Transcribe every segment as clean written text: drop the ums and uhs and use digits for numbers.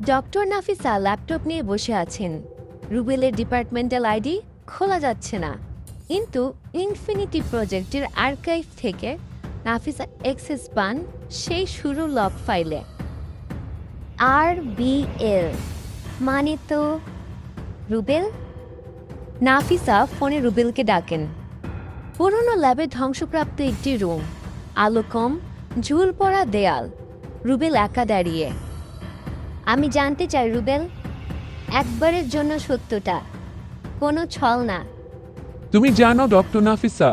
Doctor Nafisa laptop নিয়ে বসে আছেন। রুবেলের ডিপার্টমেন্টাল আইডি খোলা যাচ্ছে না, কিন্তু ইনফিনিটি প্রজেক্টের আর্কাইভ থেকে নাফিসা অ্যাক্সেস পান সেই শুরু লগ ফাইলে। RBL মানে তো রুবেল। নাফিসা ফোনে রুবেলকে ডাকেন। পুরনো ল্যাবে ধ্বংসপ্রাপ্ত একটি রুম, আলো কম, ঝুল পড়া দেয়াল। রুবেল একা দাঁড়িয়ে। আমি জানতে চাই রুবেল, একবারের জন্য সত্যটা, কোনো ছল না। তুমি জানো ডক্টর নাফিসা,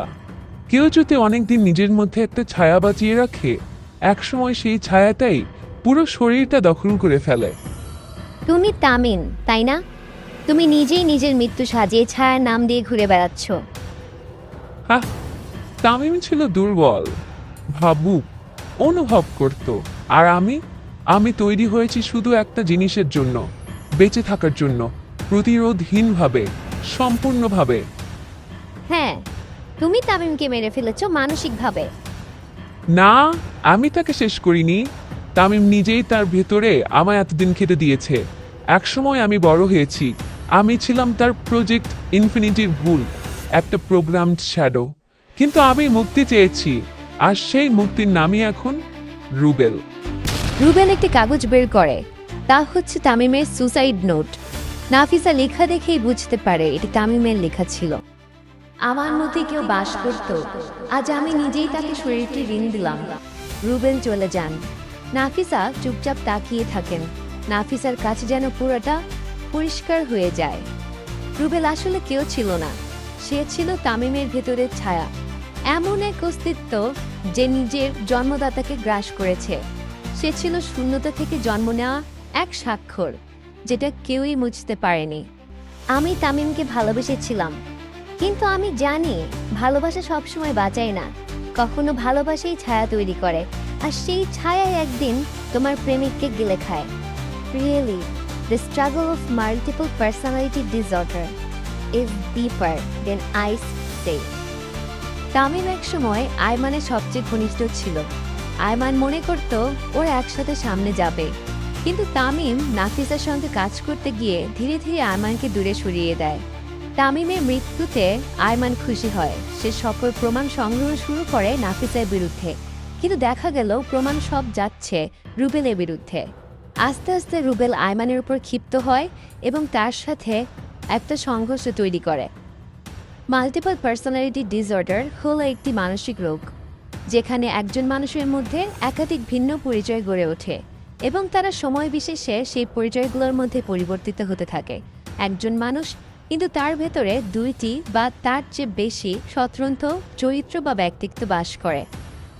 কেউ যদি অনেকদিন নিজের মধ্যে একটা ছায়া বাঁচিয়ে রাখে, একসময় সেই ছায়াটাই পুরো শরীরটা দখল করে ফেলে। তুমি তামিম, তাই না? তুমি নিজেই নিজের মৃত্যু সাজিয়ে ছায়ার নাম দিয়ে ঘুরে বেড়াচ্ছ। হ্যাঁ, তামিম ছিল দুর্বল, ভাবুক, অনুভব করত। আর আমি তৈরি হয়েছি শুধু একটা জিনিসের জন্য, বেঁচে থাকার জন্য, প্রতিরোধহীনভাবে, সম্পূর্ণভাবে। হ্যাঁ, তুমি তামিমকে মেরে ফেলেছ মানসিকভাবে। না, আমি তাকে শেষ করিনি। তামিম নিজেই তার ভেতরে আমায় এতদিন খেতে দিয়েছে। একসময় আমি বড় হয়েছি, আমি ছিলাম তার প্রজেক্ট ইনফিনিটির ভুল, একটা প্রোগ্রামড শ্যাডো। কিন্তু আমি মুক্তি চেয়েছি, আর সেই মুক্তির নামই এখন রুবেল। রুবেল একটি কাগজ বের করে, তা হচ্ছে তামিমের সুসাইড নোট। নাফিসা লেখা দেখেই বুঝতে পারে এটি তামিমের লেখা ছিল। আমার মধ্যে কেউ বাস করত, আজ আমি নিজেই তাকে শরীরটি ঋণ দিলাম। রুবেল চলে যান। নাফিসা চুপচাপ তাকিয়ে থাকেন। নাফিসার কাছে যেন পুরোটা পরিষ্কার হয়ে যায়। রুবেল আসলে কেউ ছিল না, সে ছিল তামিমের ভেতরের ছায়া, এমন এক অস্তিত্ব যে নিজের জন্মদাতাকে গ্রাস করেছে। সে ছিল শূন্যতা থেকে জন্ম নেওয়া এক স্বাক্ষর, যেটা কেউই মুছতে পারেনি। আমি তামিমকে ভালোবেসেছিলাম, কিন্তু আমি জানি ভালোবাসা সবসময় বাঁচায় না, কখনো ভালোবাসাই ছায়া তৈরি করে, আর সেই ছায়ায় একদিন তোমার প্রেমিককে গিলে খায়। Really, the struggle of multiple personality disorder is deeper than I say. Tamim একসময় আয়মানের সবচেয়ে ঘনিষ্ঠ ছিল। আয়মান মনে করত ওরা একসাথে সামনে যাবে, কিন্তু তামিম নাফিসার সঙ্গে কাজ করতে গিয়ে ধীরে ধীরে আয়মানকে দূরে সরিয়ে দেয়। তামিমের মৃত্যুতে আয়মান খুশি হয়, সে সকল প্রমাণ সংগ্রহ শুরু করে নাফিসার বিরুদ্ধে, কিন্তু দেখা গেল প্রমাণ সব যাচ্ছে রুবেলের বিরুদ্ধে। আস্তে আস্তে রুবেল আয়মানের উপর ক্ষিপ্ত হয় এবং তার সাথে একটা সংঘর্ষ তৈরি করে। মাল্টিপল পার্সোনালিটি ডিসঅর্ডার হলো একটি মানসিক রোগ, যেখানে একজন মানুষের মধ্যে একাধিক ভিন্ন পরিচয় গড়ে ওঠে এবং তারা সময় বিশেষে সেই পরিচয়গুলোর মধ্যে পরিবর্তিত হতে থাকে। একজন মানুষ, কিন্তু তার ভেতরে দুইটি বা তার চেয়ে বেশি স্বতন্ত্র চরিত্র বা ব্যক্তিত্ব বাস করে।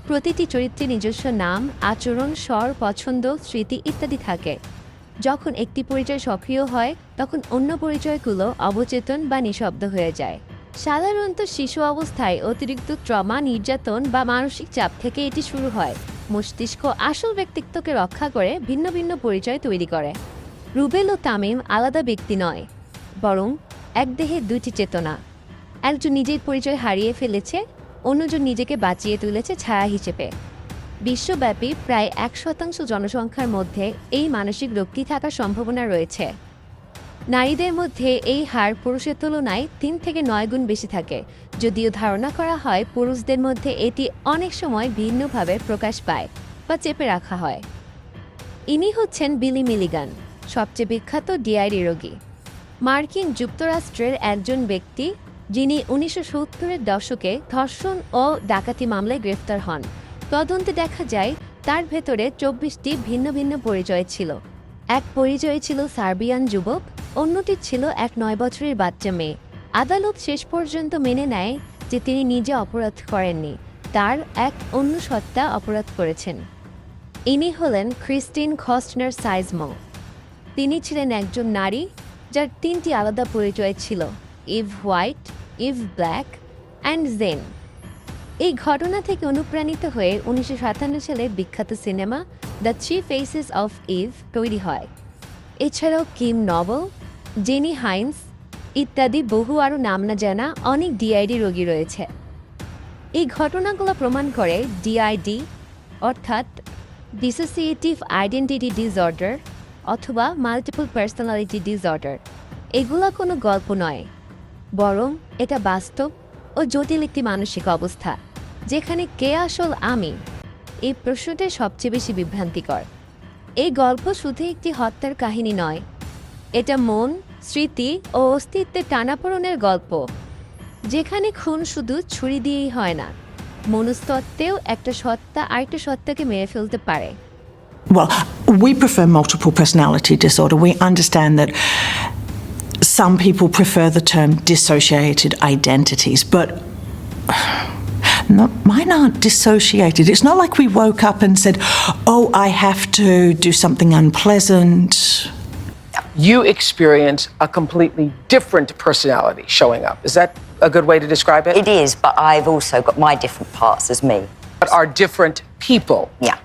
প্রতিটি চরিত্রের নিজস্ব নাম, আচরণ, স্বর, পছন্দ, স্মৃতি ইত্যাদি থাকে। যখন একটি পরিচয় সক্রিয় হয়, তখন অন্য পরিচয়গুলো অবচেতন বা নিঃশব্দ হয়ে যায়। সাধারণত শিশু অবস্থায় অতিরিক্ত ট্রমা, নির্যাতন বা মানসিক চাপ থেকে এটি শুরু হয়। মস্তিষ্ক আসল ব্যক্তিত্বকে রক্ষা করে ভিন্ন ভিন্ন পরিচয় তৈরি করে। রুবেল ও তামিম আলাদা ব্যক্তি নয়, বরং এক দেহে দুইটি চেতনা। একজন নিজের পরিচয় হারিয়ে ফেলেছে, অন্যজন নিজেকে বাঁচিয়ে তুলেছে ছায়া হিসেবে। বিশ্বব্যাপী প্রায় 1% জনসংখ্যার মধ্যে এই মানসিক রোগটি থাকার সম্ভাবনা রয়েছে। নারীদের মধ্যে এই হার পুরুষের তুলনায় 3 থেকে 9 গুণ বেশি থাকে, যদিও ধারণা করা হয় পুরুষদের মধ্যে এটি অনেক সময় ভিন্নভাবে প্রকাশ পায় বা চেপে রাখা হয়। ইনি হচ্ছেন বিলি মিলিগান, সবচেয়ে বিখ্যাত ডিআইডি রোগী। মার্কিন যুক্তরাষ্ট্রের একজন ব্যক্তি যিনি 1970-এর দশকে ধর্ষণ ও ডাকাতি মামলায় গ্রেফতার হন। তদন্তে দেখা যায় তার ভেতরে 24টি ভিন্ন ভিন্ন পরিচয় ছিল। এক পরিচয় ছিল সার্বিয়ান যুবক, অন্যটি ছিল এক 9 বছরের বাচ্চা মেয়ে। আদালত শেষ পর্যন্ত মেনে নেয় যে তিনি নিজে অপরাধ করেননি, তার এক অন্য সত্তা অপরাধ করেছেন। ইনি হলেন ক্রিস্টিন কস্টনার সাইজমো। তিনি ছিলেন একজন নারী যার 3টি আলাদা পরিচয় ছিল: Eve White, Eve Black and Jane. এই ঘটনা থেকে অনুপ্রাণিত হয়ে 1957 সালে বিখ্যাত cinema the 3 faces of Eve তৈরি হয়। এছাড়াও কিম নভেল, জেনি হাইন্স ইত্যাদি বহু আরও নাম না জানা অনেক ডিআইডি রোগী রয়েছে। এই ঘটনাগুলো প্রমাণ করে ডিআইডি অর্থাৎ ডিসোসিয়েটিভ আইডেন্টিটি ডিসঅর্ডার অথবা মাল্টিপল পার্সোনালিটি ডিসঅর্ডার এগুলা কোনো গল্প নয়, বরং এটা বাস্তব ও জটিল একটি মানসিক অবস্থা যেখানে কে আসল আমি, এই প্রশ্নটাই সবচেয়ে বেশি বিভ্রান্তিকর। এই গল্প শুধু একটি হত্যার কাহিনী নয়, এটা মন, স্মৃতি ও অস্তিত্বের টানাপোড়েনের গল্প, যেখানে খুন শুধু ছুরি দিয়েই হয় না, মনস্তত্ত্বেও একটা সত্তা আরেকটা সত্তাকে মেরে ফেলতে পারে। Well, we prefer multiple personality disorder. We understand that some people prefer the term dissociated identities, but no, mine aren't dissociated. It's not like we woke up and said, oh, I have to do something unpleasant. You experience a completely different personality showing up. Is that a good way to describe it? It is, but I've also got my different parts as me. But are different people. Yeah.